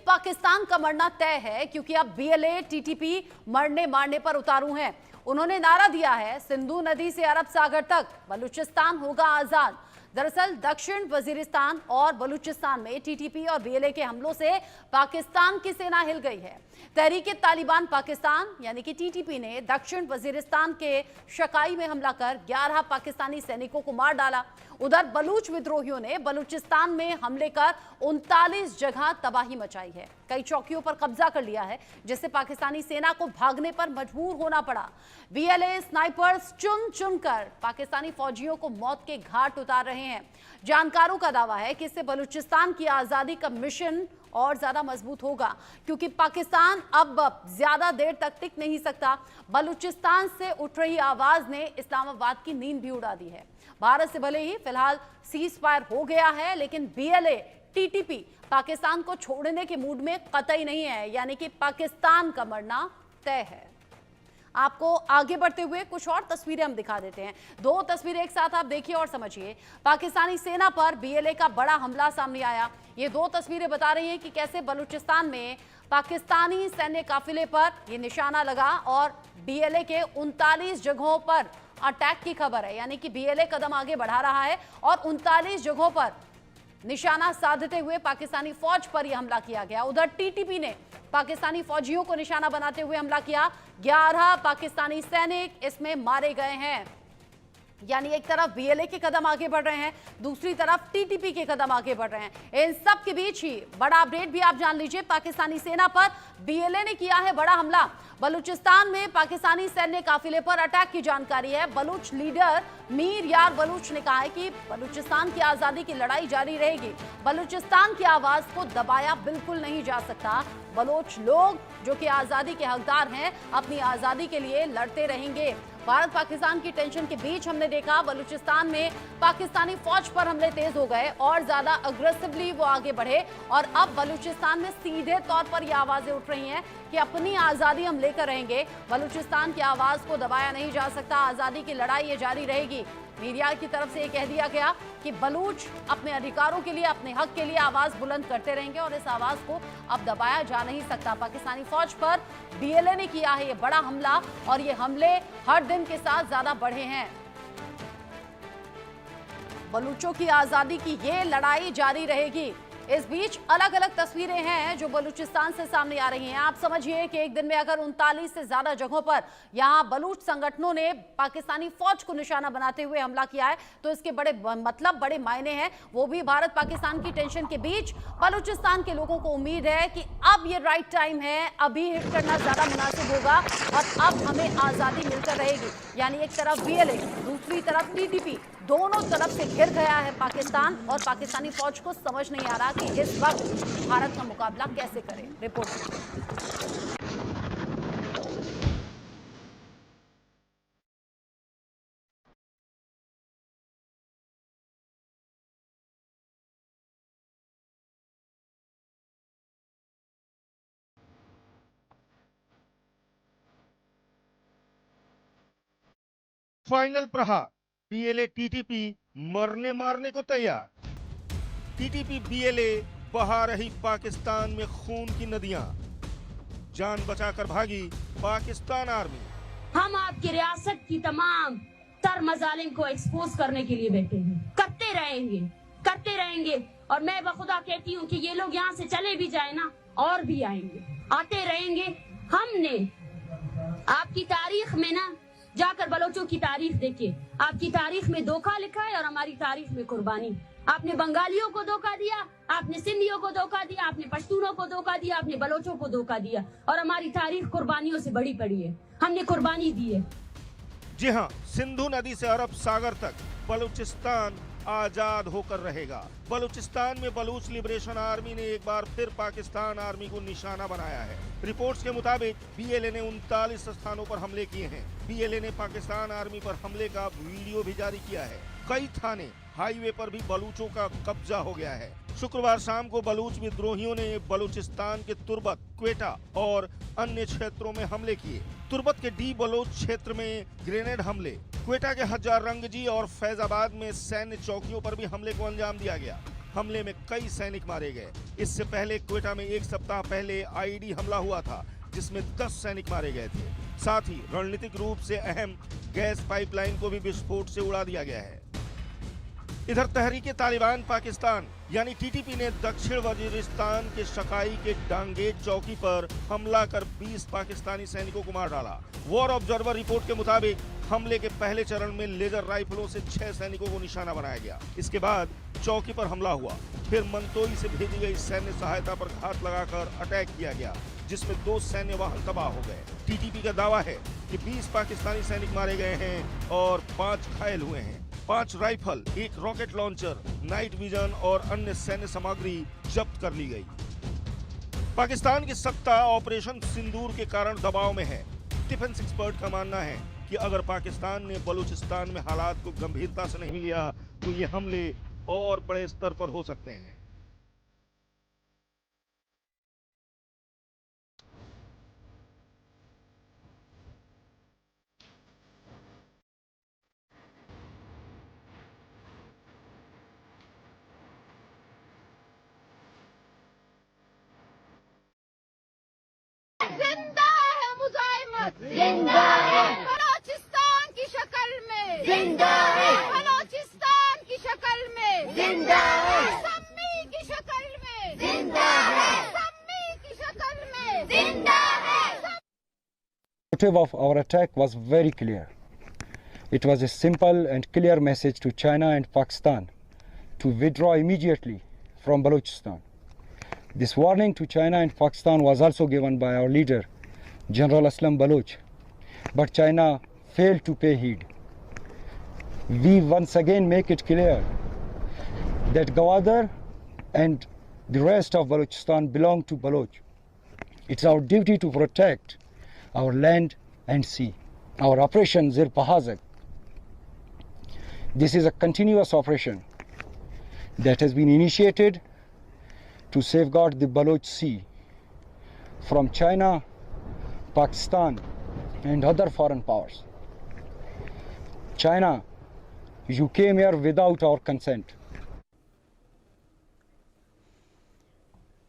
पाकिस्तान का मरना तय है, क्योंकि अब बीएलए टीटीपी मरने मारने पर उतारू हैं। उन्होंने नारा दिया है, सिंधु नदी से अरब सागर तक बलूचिस्तान होगा आजाद। दरअसल दक्षिण वजीरिस्तान और बलूचिस्तान में टीटीपी और बीएलए के हमलों से पाकिस्तान की सेना हिल गई है। तहरीक तालिबान पाकिस्तान यानी कि टीटीपी ने दक्षिण वजीरिस्तान के शकाई में हमला कर 11 पाकिस्तानी सैनिकों को मार डाला। उधर बलूच विद्रोहियों ने बलूचिस्तान में हमले कर 39 जगह तबाही मचाई है। कई चौकियों पर कब्जा कर लिया है, जिससे पाकिस्तानी सेना को भागने पर मजबूर होना पड़ा। बीएलए स्नाइपर्स चुन चुनकर पाकिस्तानी फौजियों को मौत के घाट उतार रहे हैं। जानकारों का दावा है कि इससे बलूचिस्तान की आजादी का मिशन और ज्यादा मजबूत होगा, क्योंकि पाकिस्तान अब ज्यादा देर तक टिक नहीं सकता। बलूचिस्तान से उठ रही आवाज ने इस्लामाबाद की नींद भी उड़ा दी है। भारत से भले ही फिलहाल सीज फायर हो गया है, लेकिन बीएलए टीटीपी पाकिस्तान को छोड़ने के मूड में कतई नहीं है, यानी कि पाकिस्तान का मरना तय है। आपको आगे बढ़ते हुए कुछ और तस्वीरें हम दिखा देते हैं। दो तस्वीरें एक साथ आप देखिए और समझिए। पाकिस्तानी सेना पर बीएलए का बड़ा हमला सामने आया। ये दो तस्वीरें बता रही हैं कि कैसे बलूचिस्तान में पाकिस्तानी सैन्य काफिले पर ये निशाना लगा और बीएलए के 39 जगहों पर अटैक की खबर है, यानी कि बीएलए कदम आगे बढ़ा रहा है और 39 जगहों पर निशाना साधते हुए पाकिस्तानी फौज पर यह हमला किया गया। उधर टीटीपी ने पाकिस्तानी फौजियों को निशाना बनाते हुए हमला किया। 11 पाकिस्तानी सैनिक इसमें मारे गए हैं। यानी एक तरफ बीएलए के कदम आगे बढ़ रहे हैं, दूसरी तरफ टीटीपी के कदम आगे बढ़ रहे हैं। इन सब के बीच ही बड़ा अपडेट भी आप जान लीजिए। पाकिस्तानी सेना पर बीएलए ने किया है बड़ा हमला। बलूचिस्तान में पाकिस्तानी सैन्य काफिले पर अटैक की जानकारी है। बलूच लीडर मीर यार बलूच ने कहा है कि बलूचिस्तान की आजादी की लड़ाई जारी रहेगी। बलूचिस्तान की आवाज को दबाया बिल्कुल नहीं जा सकता। बलोच लोग जो कि आजादी के हकदार हैं, अपनी आजादी के लिए लड़ते रहेंगे। भारत पाकिस्तान की टेंशन के बीच हमने देखा बलूचिस्तान में पाकिस्तानी फौज पर हमले तेज हो गए और ज्यादा अग्रेसिवली वो आगे बढ़े और अब बलूचिस्तान में सीधे तौर पर ये आवाजें उठ रही हैं कि अपनी आजादी हम लेकर रहेंगे। बलूचिस्तान की आवाज को दबाया नहीं जा सकता। आजादी की लड़ाई ये जारी रहेगी। मीडिया की तरफ से ये कह दिया गया कि बलूच अपने अधिकारों के लिए, अपने हक के लिए आवाज बुलंद करते रहेंगे और इस आवाज को अब दबाया जा नहीं सकता। पाकिस्तानी फौज पर बीएलए ने किया है ये बड़ा हमला और ये हमले हर दिन के साथ ज्यादा बढ़े हैं। बलूचों की आजादी की ये लड़ाई जारी रहेगी। इस बीच अलग अलग तस्वीरें हैं जो बलूचिस्तान से सामने आ रही हैं। आप समझिए कि एक दिन में अगर 39 से ज्यादा जगहों पर यहां बलूच संगठनों ने पाकिस्तानी फौज को निशाना बनाते हुए हमला किया है, तो इसके बड़े बड़े मायने हैं। वो भी भारत पाकिस्तान की टेंशन के बीच बलूचिस्तान के लोगों को उम्मीद है कि अब ये राइट टाइम है, अभी हिट करना ज्यादा मुनासिब होगा और अब हमें आजादी मिलकर रहेगी। यानी एक तरफ बीएलए, दूसरी तरफ टीटीपी, दोनों तरफ से घिर गया है पाकिस्तान और पाकिस्तानी फौज को समझ नहीं आ रहा कि इस वक्त भारत का मुकाबला कैसे करें। रिपोर्ट। फाइनल प्रहार, बीएलए टीटीपी मरने मारने को तैयार। टीटीपी बीएलए बहा रही पाकिस्तान में खून की नदियां, जान बचाकर भागी पाकिस्तान आर्मी। हम आपकी रियासत की तमाम तर मजालिम को एक्सपोज करने के लिए बैठे हैं। करते रहेंगे और मैं बखुदा कहती हूँ कि ये लोग यहाँ से चले भी जाए ना, और भी आएंगे, आते रहेंगे। हमने आपकी तारीख में ना जाकर बलोचों की तारीख देखिए, आपकी तारीख में धोखा लिखा है और हमारी तारीख में कुर्बानी। आपने बंगालियों को धोखा दिया, आपने सिंधियों को धोखा दिया, आपने पश्तूनों को धोखा दिया, आपने बलोचों को धोखा दिया और हमारी तारीख कुर्बानियों से बड़ी पड़ी है। हमने कुर्बानी दी है। जी हाँ, सिंधु नदी से अरब सागर तक बलूचिस्तान आजाद होकर रहेगा। बलूचिस्तान में बलूच लिबरेशन आर्मी ने एक बार फिर पाकिस्तान आर्मी को निशाना बनाया है। रिपोर्ट्स के मुताबिक बीएलए ने 39 स्थानों पर हमले किए हैं। बीएलए ने पाकिस्तान आर्मी पर हमले का वीडियो भी जारी किया है। कई थाने, हाईवे पर भी बलूचों का कब्जा हो गया है। शुक्रवार शाम को बलूच विद्रोहियों ने बलूचिस्तान के तुर्बत, क्वेटा और अन्य क्षेत्रों में हमले किए। तुर्बत के डी बलोच क्षेत्र में ग्रेनेड हमले, क्वेटा के हजार रंगजी और फैजाबाद में सैन्य चौकियों पर भी हमले को अंजाम दिया गया। हमले में कई सैनिक मारे गए। इससे पहले क्वेटा में एक सप्ताह पहले आईईडी हमला हुआ था, जिसमें 10 सैनिक मारे गए थे। साथ ही रणनीतिक रूप से अहम गैस पाइपलाइन को भी विस्फोट से उड़ा दिया गया है। इधर तहरीके तालिबान पाकिस्तान यानी टीटीपी ने दक्षिण वजीरिस्तान के शकाई के डांगेज चौकी पर हमला कर 20 पाकिस्तानी सैनिकों को मार डाला। वॉर ऑब्जर्वर रिपोर्ट के मुताबिक हमले के पहले चरण में लेजर राइफलों से 6 सैनिकों को निशाना बनाया गया। इसके बाद चौकी पर हमला हुआ, फिर मंतोई से भेजी गई सैन्य सहायता पर घात लगाकर अटैक किया गया, जिसमें 2 सैन्य वाहन तबाह हो गए। टीटीपी का दावा है कि 20 पाकिस्तानी सैनिक मारे गए हैं और 5 घायल हुए हैं। 5 rifle, 1 rocket launcher, night vision और अन्य सैन्य सामग्री जब्त कर ली गई। पाकिस्तान की सत्ता ऑपरेशन सिंदूर के कारण दबाव में है। डिफेंस एक्सपर्ट का मानना है कि अगर पाकिस्तान ने बलूचिस्तान में हालात को गंभीरता से नहीं लिया तो ये हमले और बड़े स्तर पर हो सकते हैं। जिंदा है मुजाहिमत, जिंदा है बलोचिस्तान की शक्ल में, जिंदा है बलोचिस्तान की शक्ल में, जिंदा है सम्मी की शक्ल में, जिंदा है सम्मी की शक्ल में, जिंदा है। The motive of our attack was very clear. It was a simple and clear message to China and Pakistan to withdraw immediately from Balochistan. This warning to China and Pakistan was also given by our leader, General Aslam Baloch, but China failed to pay heed. We once again make it clear that Gwadar and the rest of Balochistan belong to Baloch. It's our duty to protect our land and sea. Our operation Zir Pahazak. This is a continuous operation that has been initiated to safeguard the Baloch Sea from China, Pakistan and other foreign powers. China, you came here without our consent.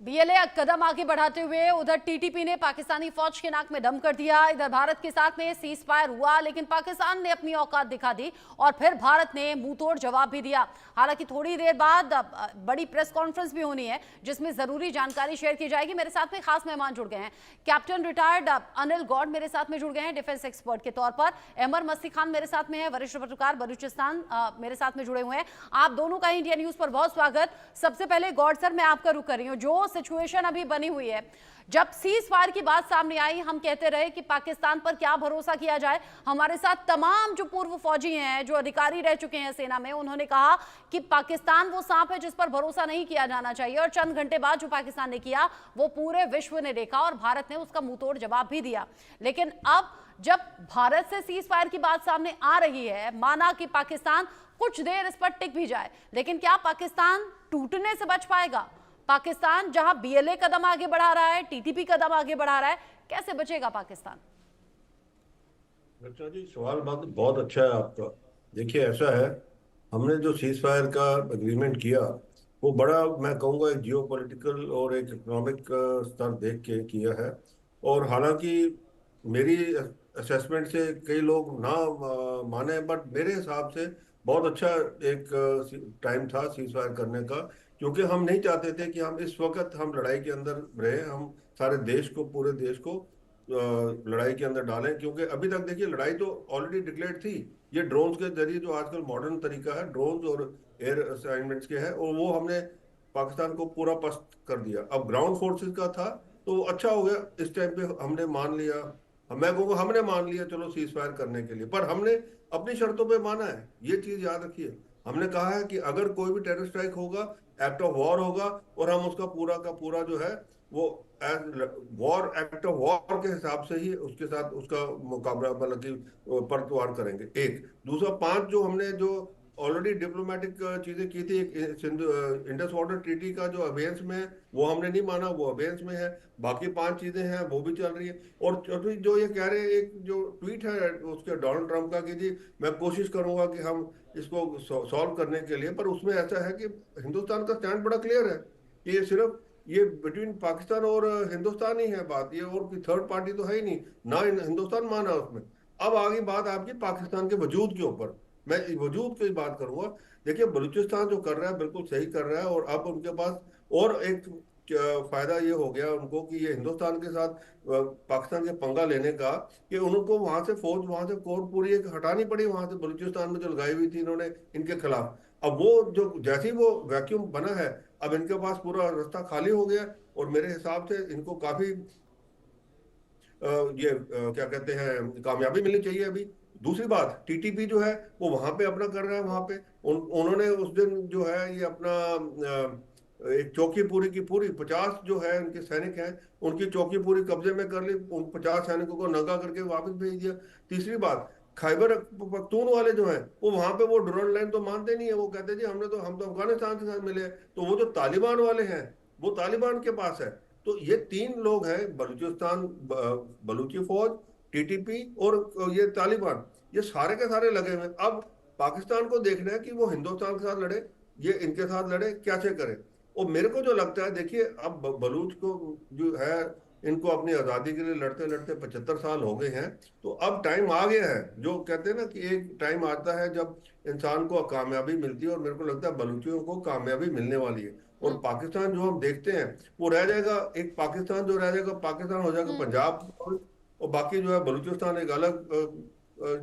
BLA कदम आगे बढ़ाते हुए उधर TTP ने पाकिस्तानी फौज के नाक में दम कर दिया। इधर भारत के साथ में सीज फायर हुआ, लेकिन पाकिस्तान ने अपनी औकात दिखा दी और फिर भारत ने मुंहतोड़ जवाब भी दिया। हालांकि थोड़ी देर बाद बड़ी प्रेस कॉन्फ्रेंस भी होनी है, जिसमें जरूरी जानकारी शेयर की जाएगी। मेरे साथ में खास मेहमान जुड़ गए हैं। कैप्टन रिटायर्ड अनिल गौड़ मेरे साथ में जुड़ गए हैं डिफेंस एक्सपर्ट के तौर पर। अहमर मस्ती खान मेरे साथ में है, वरिष्ठ पत्रकार बलूचिस्तान मेरे साथ में जुड़े हुए हैं। आप दोनों का इंडिया न्यूज पर बहुत स्वागत। सबसे पहले गौड़ सर, मैं आपका रुख कर रही हूँ। जो सिचुएशन अभी बनी हुई है, जब सीज फायर की बात सामने आई, हम कहते रहे कि पाकिस्तान पर क्या भरोसा किया जाए। हमारे साथ तमाम जो पूर्व फौजी हैं, जो अधिकारी रह चुके हैं सेना में, उन्होंने कहा कि पाकिस्तान वो सांप है जिस पर भरोसा नहीं किया जाना चाहिए। और चंद घंटे बाद जो पाकिस्तान ने किया वो पूरे विश्व ने देखा और भारत ने उसका मुंहतोड़ जवाब भी दिया। लेकिन अब जब भारत से सीज फायर की बात सामने आ रही है, माना कि पाकिस्तान कुछ देर इस पर टिक भी जाए, लेकिन क्या पाकिस्तान टूटने से बच पाएगा? पाकिस्तान जहां बीएलए कदम आगे बढ़ा रहा है, टीटीपी कदम आगे बढ़ा रहा है, कैसे बचेगा पाकिस्तान? रचना जी, सवाल बहुत अच्छा है आपका। देखिए, ऐसा है, हमने जो सीज फायर का एग्रीमेंट किया वो बड़ा, मैं कहूँगा, एक जियोपॉलिटिकल और एक इकोनॉमिक स्तर देख के किया है। और हालांकि मेरी असेसमेंट से कई लोग ना माने, बट मेरे हिसाब से बहुत अच्छा एक टाइम था सीज फायर करने का, क्योंकि हम नहीं चाहते थे कि हम इस वक्त हम लड़ाई के अंदर रहे, हम सारे देश को, पूरे देश को लड़ाई के अंदर डालें। क्योंकि अभी तक देखिए, लड़ाई तो ऑलरेडी डिक्लेयर थी। ये ड्रोन्स के जरिए जो आजकल मॉडर्न तरीका है, ड्रोन्स और एयर असाइनमेंट्स के है, और वो हमने पाकिस्तान को पूरा पस्त कर दिया। अब ग्राउंड फोर्सेस का था तो अच्छा हो गया, इस टाइम पे हमने मान लिया, मैं कहूँगा हमने मान लिया चलो सीज फायर करने के लिए, पर हमने अपनी शर्तों पे माना है। ये चीज याद रखिए, हमने कहा है कि अगर कोई भी टेरर स्ट्राइक होगा, एक्ट ऑफ वॉर होगा, और हम उसका पूरा का पूरा जो है वो वॉर, एक्ट ऑफ वॉर के हिसाब से ही उसके साथ उसका मुकाबला, मतलब कि परतवार करेंगे। एक दूसरा, 5 जो हमने जो ऑलरेडी डिप्लोमेटिक चीजें की थी। इंडस वाटर ट्रीटी का जो अबेयंस में है वो हमने नहीं माना, वो अबेयंस में है। बाकी 5 चीजें हैं वो भी चल रही है। और चौथी जो ये कह रहे हैं, एक जो ट्वीट है उसके डोनाल्ड ट्रंप का कि जी मैं कोशिश करूंगा कि हम इसको सॉल्व करने के लिए, पर उसमें ऐसा है कि हिंदुस्तान का स्टैंड बड़ा क्लियर है कि ये सिर्फ ये बिटवीन पाकिस्तान और हिंदुस्तान ही है बात, ये और कोई थर्ड पार्टी तो है ही नहीं ना, हिंदुस्तान माना उसमें। अब आगे बात आपकी पाकिस्तान के वजूद के ऊपर, मैं वजूद की बात करूंगा। देखिए बलूचिस्तान जो कर रहा है बिल्कुल सही कर रहा है, और अब उनके पास और एक फायदा ये हो गया उनको कि ये हिंदुस्तान के साथ पाकिस्तान के पंगा लेने का, कि उनको वहां से फौज, वहां से कोर पूरी एक हटानी पड़ी वहां से बलूचिस्तान में जो लगाई हुई थी इन्होंने इनके खिलाफ। अब वो जो जैसे ही वो वैक्यूम बना है, अब इनके पास पूरा रास्ता खाली हो गया, और मेरे हिसाब से इनको काफी क्या कहते हैं कामयाबी मिलनी चाहिए अभी। दूसरी बात, टीटीपी जो है वो वहां पे अपना कर रहा है, वहां पे उन्होंने उस दिन जो है ये अपना एक चौकी पूरी की पूरी 50 जो है उनके सैनिक हैं, उनकी चौकी पूरी कब्जे में कर ली, उन 50 सैनिकों को नंगा करके वापस भेज दिया। तीसरी बात, खैबर पख्तून वाले जो हैं वो वहां पे वो ड्रोन लाइन तो मानते नहीं है, वो कहते जी हम तो अफगानिस्तान के साथ मिले हैं। तो वो जो तालिबान वाले हैं वो तालिबान के पास है। तो ये 3 लोग हैं, बलूचिस्तान बलूची फौज, टीटीपी और ये तालिबान, ये सारे के सारे लगे हुए। अब पाकिस्तान को देखना है कि वो हिंदुस्तान के साथ लड़े, ये इनके साथ लड़े, कैसे करे। और मेरे को जो लगता है, देखिए अब बलूच को जो है इनको अपनी आज़ादी के लिए लड़ते लड़ते 75 साल हो गए हैं। तो अब टाइम आ गया है, जो कहते हैं ना कि एक टाइम आता है जब इंसान को कामयाबी मिलती है, और मेरे को लगता है बलूचियों को कामयाबी मिलने वाली है। और पाकिस्तान जो हम देखते हैं वो रह जाएगा, एक पाकिस्तान जो रह जाएगा, पाकिस्तान हो जाएगा पंजाब, और बाकी जो है बलूचिस्तान एक अलग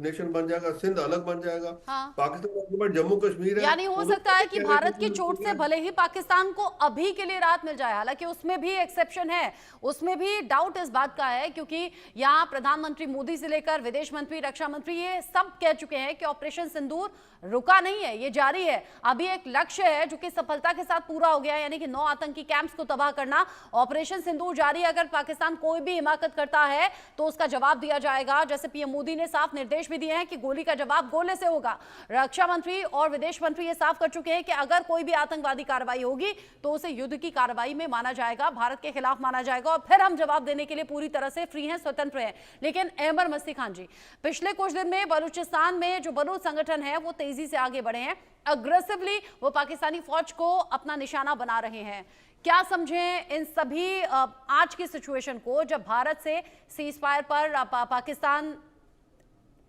नेशन बन जाएगा, सिंध अलग बन जाएगा। हाँ। पाकिस्तान के बाद जम्मू कश्मीर है, यानी हो सकता है कि भारत की चोट से भले ही पाकिस्तान को अभी के लिए राहत मिल जाए, हालांकि उसमें भी एक्सेप्शन है, उसमें भी डाउट इस बात का है, क्योंकि यहाँ प्रधानमंत्री मोदी से लेकर विदेश मंत्री, रक्षा मंत्री, ये सब कह चुके हैं कि ऑपरेशन सिंदूर रुका नहीं है, ये जारी है। अभी एक लक्ष्य है जो कि सफलता के साथ पूरा हो गया है, यानी कि 9 आतंकी कैंप्स को तबाह करना। ऑपरेशन सिंदूर जारी है, अगर पाकिस्तान कोई भी हिमाकत करता है तो उसका जवाब दिया जाएगा। जैसे पीएम मोदी ने साफ निर्देश भी दिए हैं कि गोली का जवाब गोले से होगा। रक्षा मंत्री और विदेश मंत्री ये साफ कर चुके हैं कि अगर कोई भी आतंकवादी कार्रवाई होगी तो उसे युद्ध की कार्रवाई में माना जाएगा, भारत के खिलाफ माना जाएगा, और फिर हम जवाब देने के लिए पूरी तरह से फ्री हैं, स्वतंत्र हैं। लेकिन अहमर मस्ती खान जी, पिछले कुछ दिन में बलूचिस्तान में जो बलूच संगठन है वो तेजी से आगे बढ़े हैं, अग्रेसिवली वो पाकिस्तानी फौज को अपना निशाना बना रहे हैं। क्या समझें इन सभी आज की सिचुएशन को, जब भारत से सीज फायर पर पाकिस्तान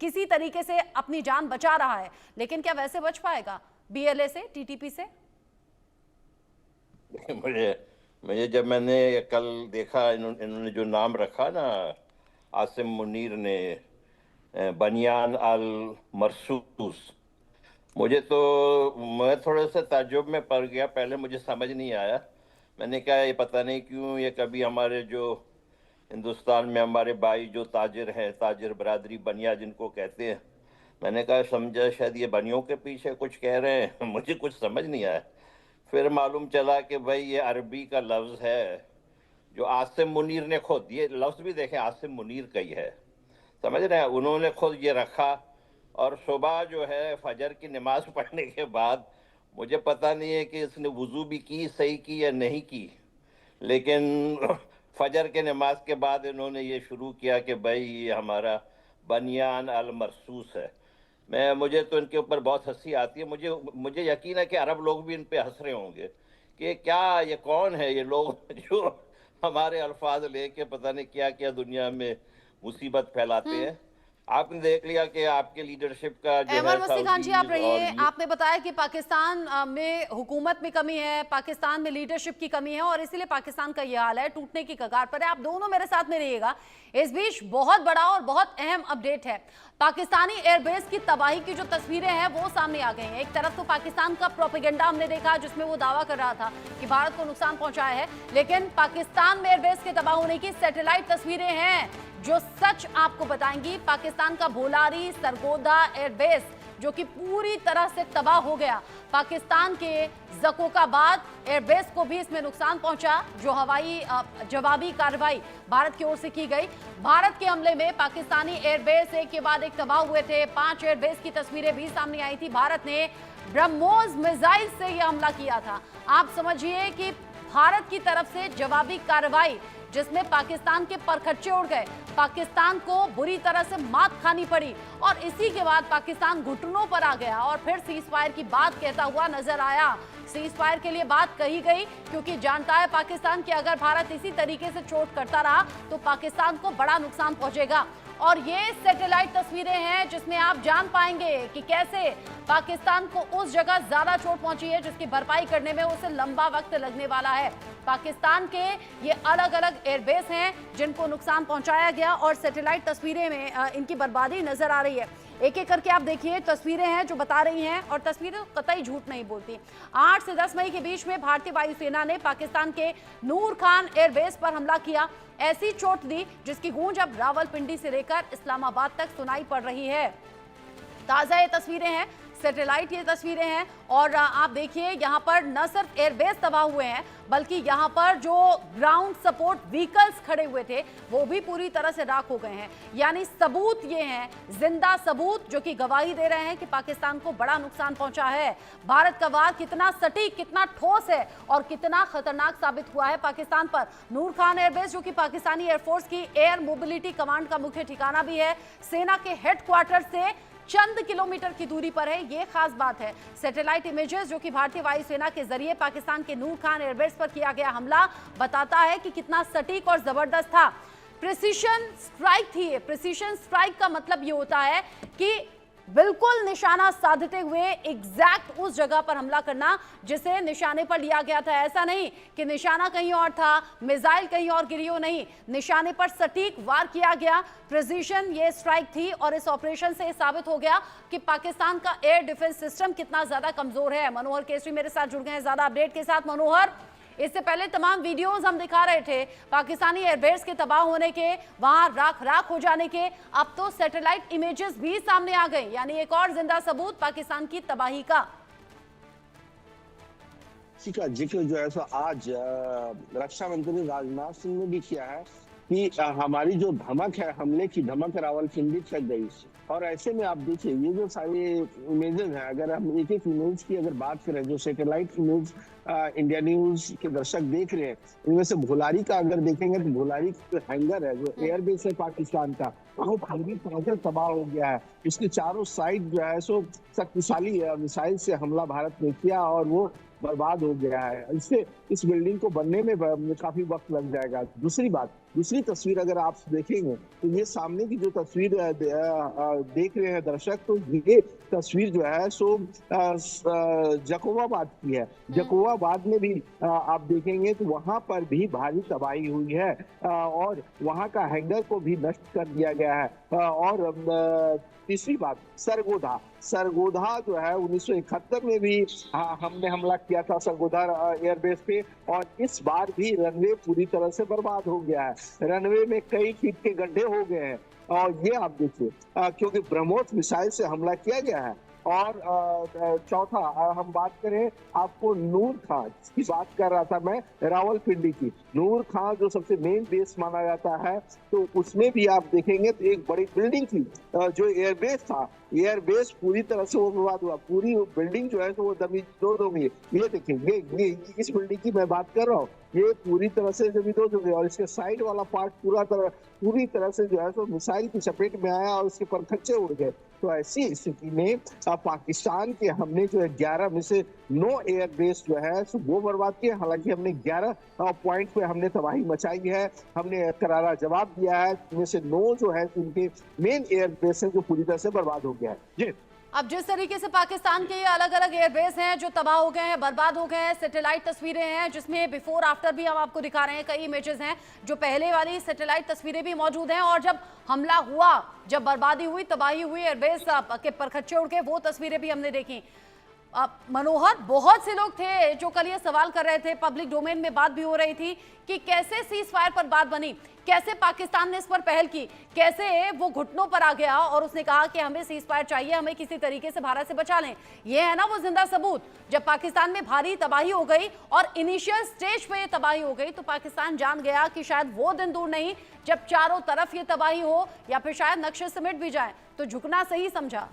किसी तरीके से अपनी जान बचा रहा है, लेकिन क्या वैसे बच पाएगा बीएलए से, टीटीपी से? मुझे जब मैंने कल देखा इन्होंने जो नाम रखा ना आसिम मुनीर ने, बनियान अल मरसूस, मुझे तो मैं थोड़े से ताज्जुब में पड़ गया। पहले मुझे समझ नहीं आया, मैंने कहा ये पता नहीं क्यों ये कभी हमारे जो हिंदुस्तान में हमारे भाई जो ताजिर हैं, ताजिर बरादरी, बनिया जिनको कहते हैं, मैंने कहा समझा शायद ये बनियों के पीछे कुछ कह रहे हैं, मुझे कुछ समझ नहीं आया। फिर मालूम चला कि भाई ये अरबी का लफ्ज़ है जो आसिम मुनीर ने खुद, ये लफ्ज़ भी देखें आसिम मुनीर का ही है, समझ रहे हैं, उन्होंने खुद ये रखा। और सुबह जो है फजर की नमाज पढ़ने के बाद, मुझे पता नहीं है कि इसने वुज़ू भी की, सही की या नहीं की, लेकिन फजर के नमाज के बाद इन्होंने ये शुरू किया कि भाई ये हमारा बनियान अल मरसूस है। मुझे तो इनके ऊपर बहुत हंसी आती है। मुझे यकीन है कि अरब लोग भी इन पे हंस रहे होंगे कि क्या ये कौन है ये लोग जो हमारे अल्फाज लेके पता नहीं क्या क्या दुनिया में मुसीबत फैलाते हैं। आपने देख लिया कि आपके लीडरशिप का जो अहमर मस्ती खान जी, आप रहिए, आपने बताया कि पाकिस्तान में हुकूमत में कमी है, पाकिस्तान में लीडरशिप की कमी है, और इसीलिए पाकिस्तान का यह हाल है, टूटने की कगार पर है। आप दोनों मेरे साथ में रहिएगा। इस बीच बहुत बड़ा और बहुत अहम अपडेट है। पाकिस्तानी एयरबेस की तबाही की जो तस्वीरें हैं वो सामने आ गई हैं। एक तरफ तो पाकिस्तान का प्रोपेगेंडा हमने देखा जिसमें वो दावा कर रहा था कि भारत को नुकसान पहुंचाया है, लेकिन पाकिस्तान में एयरबेस के तबाह होने की सैटेलाइट तस्वीरें हैं जो सच आपको बताएंगी। पाकिस्तान का भोलारी सरगोदा एयरबेस जो कि पूरी तरह से तबाह हो गया। पाकिस्तान के ज़कोकाबाद एयरबेस को भी इसमें नुकसान पहुंचा, जो हवाई जवाबी कार्रवाई भारत की ओर से की गई। भारत के हमले में पाकिस्तानी एयरबेस एक के बाद एक तबाह हुए थे। 5 एयरबेस की तस्वीरें भी सामने आई थी। भारत ने ब्रह्मोस मिसाइल से यह हमला किया था। आप समझिए कि भारत की तरफ से जवाबी कार्रवाई जिसमें पाकिस्तान के परखच्चे उड़ गए, पाकिस्तान को बुरी तरह से मात खानी पड़ी और इसी के बाद पाकिस्तान घुटनों पर आ गया और फिर सीज फायर की बात कहता हुआ नजर आया। सीज फायर के लिए बात कही गई क्योंकि जानता है पाकिस्तान कि अगर भारत इसी तरीके से चोट करता रहा तो पाकिस्तान को बड़ा नुकसान पहुंचेगा। और ये सैटेलाइट तस्वीरें हैं जिसमें आप जान पाएंगे कि कैसे पाकिस्तान को उस जगह ज्यादा चोट पहुंची है जिसकी भरपाई करने में उसे लंबा वक्त लगने वाला है। पाकिस्तान के ये अलग अलग एयरबेस हैं जिनको नुकसान पहुंचाया गया और सैटेलाइट तस्वीरें में इनकी बर्बादी नजर आ रही है। एक एक करके आप देखिए, तस्वीरें हैं जो बता रही हैं और तस्वीरें कतई झूठ नहीं बोलती। 8 से 10 मई के बीच में भारतीय वायुसेना ने पाकिस्तान के नूर खान एयरबेस पर हमला किया, ऐसी चोट दी जिसकी गूंज अब रावलपिंडी से लेकर इस्लामाबाद तक सुनाई पड़ रही है। ताजा ये तस्वीरें हैं, सैटेलाइट ये तस्वीरें हैं और आप देखिए यहाँ पर न सिर्फ एयरबेस तबाह हुए हैं बल्कि यहाँ पर जो ग्राउंड सपोर्ट व्हीकल्स खड़े हुए थे वो भी पूरी तरह से राख हो गए हैं। यानी सबूत ये हैं, जिंदा सबूत जो कि गवाही दे रहे हैं कि पाकिस्तान को बड़ा नुकसान पहुंचा है। भारत का वार कितना सटीक, कितना ठोस है और कितना खतरनाक साबित हुआ है पाकिस्तान पर। नूर खान एयरबेस जो कि पाकिस्तानी एयरफोर्स की एयर मोबिलिटी कमांड का मुख्य ठिकाना भी है, सेना के हेडक्वार्टर से चंद किलोमीटर की दूरी पर है, ये खास बात है। सैटेलाइट इमेजेस जो कि भारतीय वायुसेना के जरिए पाकिस्तान के नूर खान एयरबेस पर किया गया हमला बताता है कि कितना सटीक और जबरदस्त था। प्रिसीशन स्ट्राइक थी। प्रिसीशन स्ट्राइक का मतलब ये होता है कि बिल्कुल निशाना साधते हुए एग्जैक्ट उस जगह पर हमला करना जिसे निशाने पर लिया गया था। ऐसा नहीं कि निशाना कहीं और था, मिसाइल कहीं और गिरी हो, नहीं, निशाने पर सटीक वार किया गया। प्रिसीशन ये स्ट्राइक थी और इस ऑपरेशन से साबित हो गया कि पाकिस्तान का एयर डिफेंस सिस्टम कितना ज्यादा कमजोर है। मनोहर केसरी मेरे साथ जुड़ गए हैं ज्यादा अपडेट के साथ। मनोहर, इससे पहले तमाम वीडियोस हम दिखा रहे थे पाकिस्तानी एयरबेस के तबाह होने के, वहां राख हो जाने के, अब तो सैटेलाइट इमेजेस भी सामने आ गए, यानी एक और जिंदा सबूत पाकिस्तान की तबाही का। इसी का जिक्र जो है सो आज रक्षा मंत्री राजनाथ सिंह ने भी किया है कि हमारी जो धमक है, हमले की धमक रावलपिंडी तक गई। और ऐसे में आप देखिए ये जो सारे इमेजेस हैं, अगर हम एक एक इमेज की अगर बात करें, जो सैटेलाइट इमेज इंडिया न्यूज के दर्शक देख रहे हैं, इनमें से भोलारी का अगर देखेंगे तो भोलारी का हैंगर है जो एयरबेस है पाकिस्तान का, वो पूरी तरह से तबाह हो गया है। इसके चारों साइड जो है सो शक्तिशाली मिसाइल से हमला भारत ने किया और वो बर्बाद हो गया है। इससे इस बिल्डिंग को बनने में काफी वक्त लग जाएगा। दूसरी तस्वीर अगर आप देखेंगे तो ये सामने की जो तस्वीर देख रहे हैं दर्शक, तो ये तस्वीर जो है सो जकोवाबाद की है। जकोवाबाद में भी आप देखेंगे तो वहां पर भी भारी तबाही हुई है और वहां का हैंगर को भी नष्ट कर दिया गया है। और तीसरी बात, सरगोधा जो है 1971 में भी हमने हमला किया था सरगोधा एयरबेस पे और इस बार भी रनवे पूरी तरह से बर्बाद हो गया है। रनवे में कई फीट के गड्ढे हो गए हैं और ये आप देखिए क्योंकि ब्रह्मोस मिसाइल से हमला किया गया है। और चौथा हम बात करें, आपको नूर खान की बात कर रहा था मैं, रावलपिंडी की नूर खान जो सबसे मेन बेस माना जाता है, तो उसमें भी आप देखेंगे तो एक बड़ी बिल्डिंग थी जो एयरबेस था, एयरबेस पूरी तरह से वो बर्बाद हुआ। पूरी बिल्डिंग जो है तो वो दो ये देखिए, ये इस बिल्डिंग की मैं बात कर रहा हूँ, ये पूरी तरह से जमींदोज हो गई और इसके साइड वाला पार्ट पूरी तरह से जो है तो मिसाइल की चपेट में आया और उसके परखच्चे उड़ गए। तो ऐसी स्थिति में पाकिस्तान के हमने जो है 11 में से 9 एयरबेस जो है वो बर्बाद किए। हालांकि हमने 11 पॉइंट पे हमने तबाही मचाई है, हमने करारा जवाब दिया है। इनमें से 9 जो है उनके मेन एयरबेस है जो पूरी तरह से बर्बाद हो गया है। जी, अब जिस तरीके से पाकिस्तान के ये अलग अलग एयरबेस हैं जो तबाह हो गए हैं, बर्बाद हो गए हैं, सैटेलाइट तस्वीरें हैं जिसमें बिफोर आफ्टर भी हम आपको दिखा रहे हैं, कई इमेजेस हैं, जो पहले वाली सैटेलाइट तस्वीरें भी मौजूद हैं और जब हमला हुआ, जब बर्बादी हुई, तबाही हुई, एयरबेस के परखच्चे उड़ के वो तस्वीरें भी हमने देखी। मनोहर, बहुत से लोग थे जो कल ये सवाल कर रहे थे, पब्लिक डोमेन में बात भी हो रही थी कि कैसे सीज फायर पर बात बनी, कैसे पाकिस्तान ने इस पर पहल की, कैसे वो घुटनों पर आ गया और उसने कहा कि हमें सीज फायर चाहिए, हमें किसी तरीके से भारत से बचा लें। ये है ना वो जिंदा सबूत। जब पाकिस्तान में भारी तबाही हो गई और इनिशियल स्टेज पे ये तबाही हो गई तो पाकिस्तान जान गया कि शायद वो दिन दूर नहीं जब चारों तरफ ये तबाही हो या फिर शायद नक्शे सिमट भी जाए, तो झुकना सही समझा।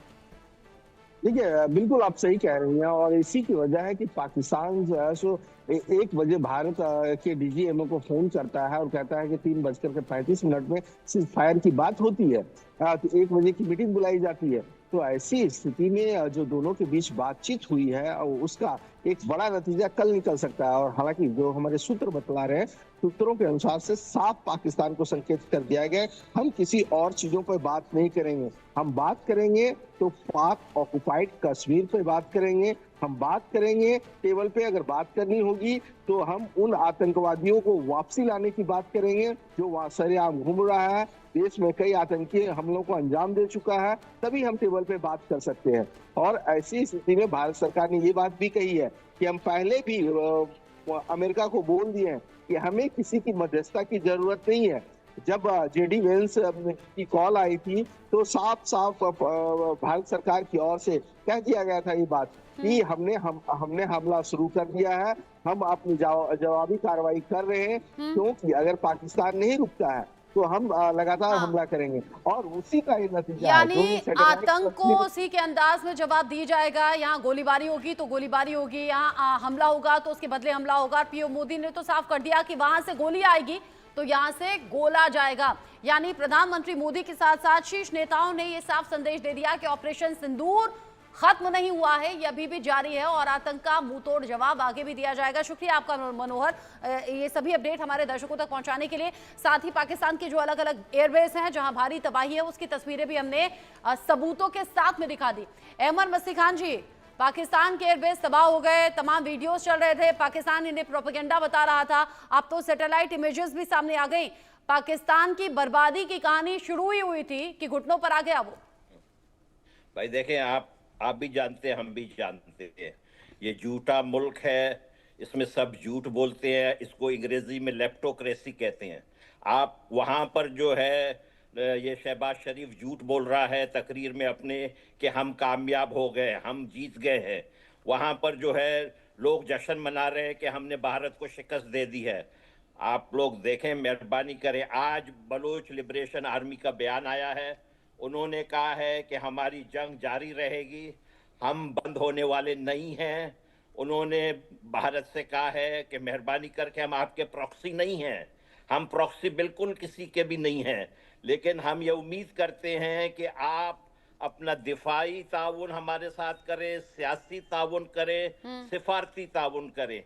देखिए, बिल्कुल आप सही कह रही हैं और इसी की वजह है कि पाकिस्तान जो है सो 1 बजे भारत के डीजीएमओ को फोन करता है और कहता है कि 3:35 में सीज फायर की बात होती है, तो 1 बजे की मीटिंग बुलाई जाती है। तो ऐसी स्थिति में जो दोनों के बीच बातचीत हुई है उसका एक बड़ा नतीजा कल निकल सकता है। और हालांकि जो हमारे सूत्र बतला रहे हैं, सूत्रों के अनुसार से साफ पाकिस्तान को संकेत कर दिया गया, हम किसी और चीजों पर बात नहीं करेंगे। हम बात करेंगे तो पाक ऑक्युपाइड कश्मीर पे बात करेंगे, हम बात करेंगे टेबल पे, अगर बात करनी होगी तो हम उन आतंकवादियों को वापसी लाने की बात करेंगे जो वहां सरेआम घूम रहा है, देश में कई आतंकी हमलों को अंजाम दे चुका है, तभी हम टेबल पे बात कर सकते हैं। और ऐसी स्थिति में भारत सरकार ने ये बात भी कही है कि हम पहले भी अमेरिका को बोल दिए हैं कि हमें किसी की मध्यस्थता की जरूरत नहीं है। जब जेडी वेंस की कॉल आई थी तो साफ साफ भारत सरकार की ओर से कह दिया गया था ये बात कि हमने हमला शुरू कर दिया है, हम अपनी जवाबी कार्रवाई कर रहे हैं, क्योंकि अगर पाकिस्तान नहीं रुकता है तो हम लगातार हमला करेंगे। और उसी का ये नतीजा यानी आतंक को उसी के अंदाज में जवाब दी जाएगा। यहाँ गोलीबारी होगी तो गोलीबारी होगी, यहाँ हमला होगा तो उसके बदले हमला होगा। पीएम मोदी ने तो साफ कर दिया कि वहां से गोली आएगी तो यहाँ से गोला जाएगा। यानी प्रधानमंत्री मोदी के साथ साथ शीर्ष नेताओं ने ये साफ संदेश दे दिया कि ऑपरेशन सिंदूर खत्म नहीं हुआ है, ये अभी भी जारी है और आतंक का मुंहतोड़ जवाब आगे भी दिया जाएगा। शुक्रिया आपका मनोहर, ये सभी अपडेट हमारे दर्शकों तक पहुंचाने के लिए। साथ ही पाकिस्तान की जो अलग अलग एयरबेस हैं जहां भारी तबाही है उसकी तस्वीरें भी हमने सबूतों के साथ में दिखा दी। अहमद मस्ती खान जी, पाकिस्तान के एयरबेस तबाह हो गए, तमाम वीडियोस चल रहे थे, पाकिस्तान इन्हें प्रोपेगेंडा बता रहा था, अब तो सैटेलाइट इमेजेस भी सामने आ गई। पाकिस्तान की बर्बादी की कहानी शुरू ही हुई थी कि घुटनों पर आ गया वो। भाई देखें, आप भी जानते हैं, हम भी जानते हैं, ये झूठा मुल्क है, इसमें सब झूठ बोलते हैं, इसको अंग्रेजी में लेप्टोक्रेसी कहते हैं। आप वहाँ पर जो है ये शहबाज शरीफ झूठ बोल रहा है तकरीर में अपने कि हम कामयाब हो गए, हम जीत गए हैं। वहाँ पर जो है लोग जश्न मना रहे हैं कि हमने भारत को शिकस्त दे दी है। आप लोग देखें, मेहरबानी करें, आज बलोच लिबरेशन आर्मी का बयान आया है। उन्होंने कहा है कि हमारी जंग जारी रहेगी, हम बंद होने वाले नहीं हैं। उन्होंने भारत से कहा है कि मेहरबानी करके हम आपके प्रॉक्सी नहीं हैं, हम प्रॉक्सी बिल्कुल किसी के भी नहीं हैं, लेकिन हम ये उम्मीद करते हैं कि आप अपना दिफाई ताउन हमारे साथ करें, सियासी ताउन करें, सिफारती ताउन करें।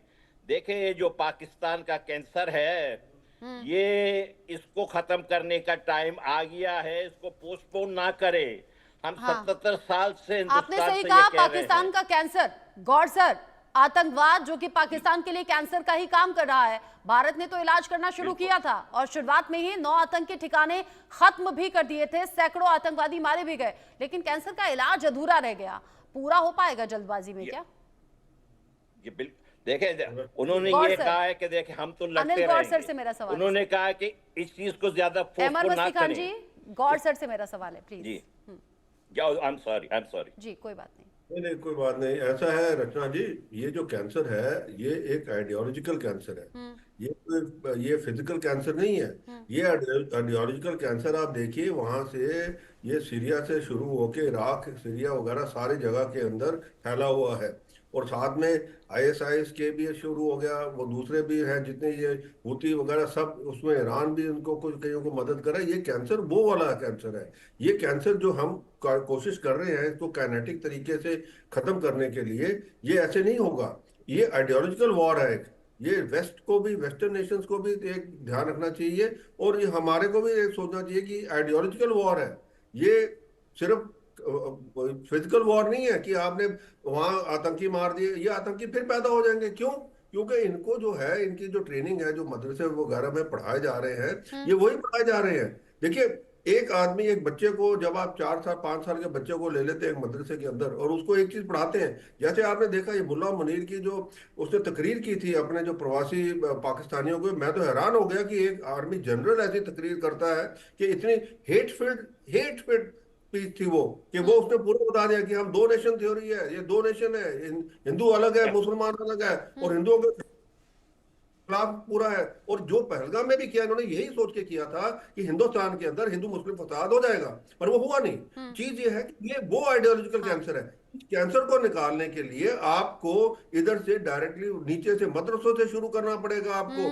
देखें, ये जो पाकिस्तान का कैंसर है, ये इसको खत्म करने का टाइम आ गया है, इसको पोस्टपोन ना करें। हम 77 साल से आपने सही कहा, पाकिस्तान का कैंसर, गौर सर, आतंकवाद जो कि पाकिस्तान के लिए कैंसर का ही काम कर रहा है। भारत ने तो इलाज करना शुरू किया था और शुरुआत में ही 9 आतंकी ठिकाने खत्म भी कर दिए थे, सैकड़ों आतंकवादी मारे भी गए, लेकिन कैंसर का इलाज अधूरा रह गया। पूरा हो पाएगा जल्दबाजी में क्या? ये बिल्कुल, देखें, उन्होंने ये कहा है कि देखें हम तो लड़ते रहेंगे। से मेरा सवाल, उन्होंने कहा कि इस चीज को ज्यादा अहमद मस्ती खान जी, गौर सर से मेरा सवाल है प्लीज। जी आई एम सॉरी जी, कोई बात नहीं। नहीं, कोई बात नहीं। ऐसा है रचना जी, ये जो कैंसर है ये एक आइडियोलॉजिकल कैंसर है, ये फिजिकल कैंसर नहीं है, ये आइडियोलॉजिकल कैंसर। आप देखिए, वहां से ये सीरिया से शुरू होके इराक, सीरिया वगैरह सारी जगह के अंदर फैला हुआ है, और साथ में ISIS के भी शुरू हो गया, वो दूसरे भी हैं जितने ये हुती वगैरह सब, उसमें ईरान भी उनको कुछ कईयों को मदद कर रहा है। ये कैंसर वो वाला कैंसर है। ये कैंसर जो हम कोशिश कर रहे हैं इसको काइनेटिक तरीके से खत्म करने के लिए, ये ऐसे नहीं होगा। ये आइडियोलॉजिकल वॉर है। ये वेस्ट को भी, वेस्टर्न नेशंस को भी एक ध्यान रखना चाहिए, और ये हमारे को भी एक सोचना चाहिए कि आइडियोलॉजिकल वॉर है। ये सिर्फ फिजिकल वॉर नहीं है कि आपने वहां आतंकी मार दिए, ये आतंकी फिर पैदा हो जाएंगे। क्यों? क्योंकि इनको जो है, इनकी जो ट्रेनिंग है, जो मदरसे वगैरह में पढ़ाए जा रहे हैं, ये वही पढ़ाए जा रहे हैं। देखिए, एक आदमी एक बच्चे को, जब आप 4 साल 5 साल के बच्चे को ले लेते हैं एक मदरसे के अंदर और उसको एक चीज पढ़ाते हैं, जैसे आपने देखा ये मुल्ला मुनीर की जो उसने तकरीर की थी अपने जो प्रवासी पाकिस्तानियों को, मैं तो हैरान हो गया कि एक आर्मी जनरल ऐसी तकरीर करता है कि इतनी हेट फिल्ड स्पीच थी वो, कि वो उसने पूरा बता दिया कि हम 2 नेशन थ्योरी है, ये 2 नेशन है, हिंदू अलग है मुसलमान अलग है, और हिंदुओं के खिलाफ पूरा है। और जो पहलगाम में भी किया इन्होंने यही सोच के किया था कि हिंदुस्तान के अंदर हिंदू मुस्लिम फसाद हो जाएगा, पर वो हुआ नहीं। चीज ये है कि ये वो आइडियोलॉजिकल कैंसर है। इस कैंसर को निकालने के लिए आपको इधर से डायरेक्टली नीचे से मदरसों से शुरू करना पड़ेगा आपको।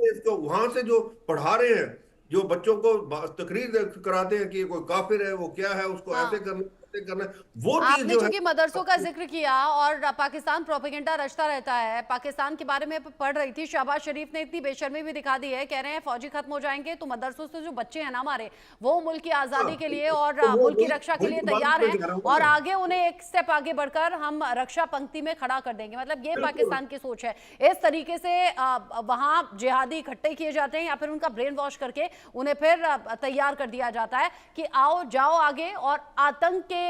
इसको वहां से जो पढ़ा रहे हैं, जो बच्चों को तकरीर कराते हैं कि कोई काफिर है, वो क्या है, उसको ऐसे करना वो चीज आपने जो है। चूंकि मदरसों का जिक्र किया और पाकिस्तान प्रोपेगेंडा रचता रहता है, पाकिस्तान के बारे में पढ़ रही थी, शहबाज शरीफ ने इतनी बेशर्मी भी दिखा दी है, कह रहे हैं फौजी खत्म हो जाएंगे तो मदरसों से जो बच्चे हैं ना हमारे, वो मुल्क की आजादी के लिए और मुल्क की रक्षा के लिए तैयार हैं, और आगे उन्हें एक स्टेप आगे बढ़कर हम रक्षा पंक्ति में खड़ा कर देंगे। मतलब ये पाकिस्तान की सोच है। इस तरीके से वहां जिहादी इकट्ठे किए जाते हैं या फिर उनका ब्रेन वॉश करके उन्हें फिर तैयार कर दिया जाता है कि आओ जाओ आगे और आतंक के